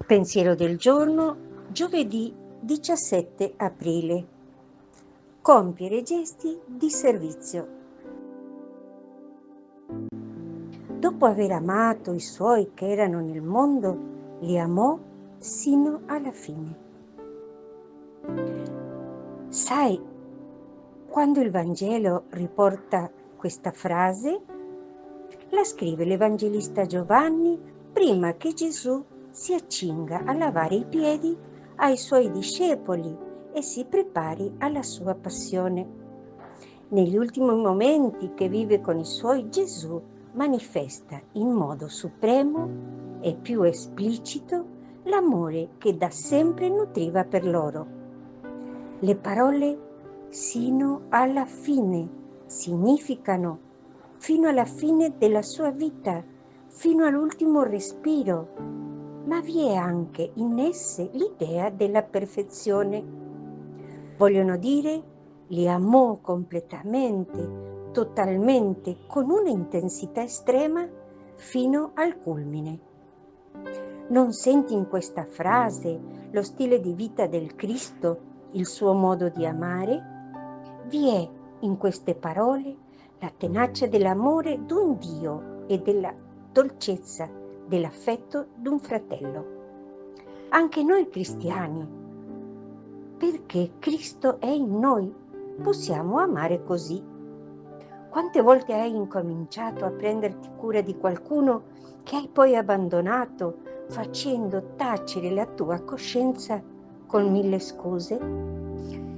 Pensiero del giorno, giovedì 17 aprile. Compiere gesti di servizio. Dopo aver amato i suoi che erano nel mondo, li amò sino alla fine. Sai, quando il Vangelo riporta questa frase, la scrive l'Evangelista Giovanni prima che Gesù si accinga a lavare i piedi ai suoi discepoli e si prepari alla sua passione. Negli ultimi momenti che vive con i suoi, Gesù manifesta in modo supremo e più esplicito l'amore che da sempre nutriva per loro. Le parole sino alla fine significano fino alla fine della sua vita, fino all'ultimo respiro, ma vi è anche in esse l'idea della perfezione. Vogliono dire, li amò completamente, totalmente, con una intensità estrema, fino al culmine. Non senti in questa frase lo stile di vita del Cristo, il suo modo di amare? Vi è in queste parole la tenacia dell'amore d'un Dio e della dolcezza dell'affetto d'un fratello. Anche noi cristiani, perché Cristo è in noi, possiamo amare così. Quante volte hai incominciato a prenderti cura di qualcuno che hai poi abbandonato, facendo tacere la tua coscienza con 1000 scuse?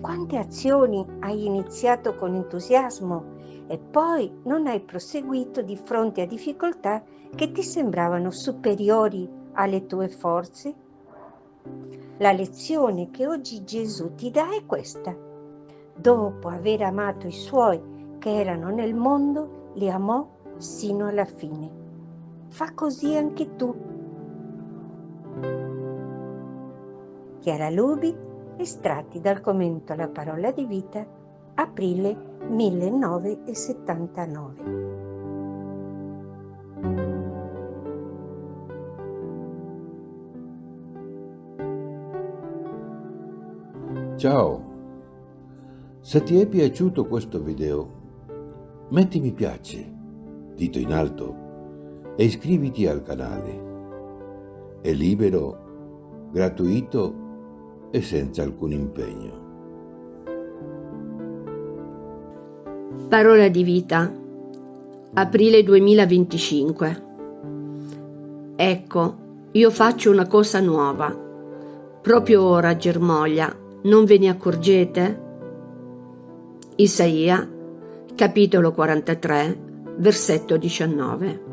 Quante azioni hai iniziato con entusiasmo e poi non hai proseguito di fronte a difficoltà che ti sembravano superiori alle tue forze? La lezione che oggi Gesù ti dà è questa. Dopo aver amato i suoi che erano nel mondo, li amò sino alla fine. Fa così anche tu. Chiara Lubi, estratti dal commento alla parola di vita, aprile 1979. Ciao, se ti è piaciuto questo video, metti mi piace, dito in alto, e iscriviti al canale. È libero, gratuito e senza alcun impegno. Parola di vita, aprile 2025. Ecco, io faccio una cosa nuova. Proprio ora germoglia, non ve ne accorgete? Isaia, capitolo 43, versetto 19.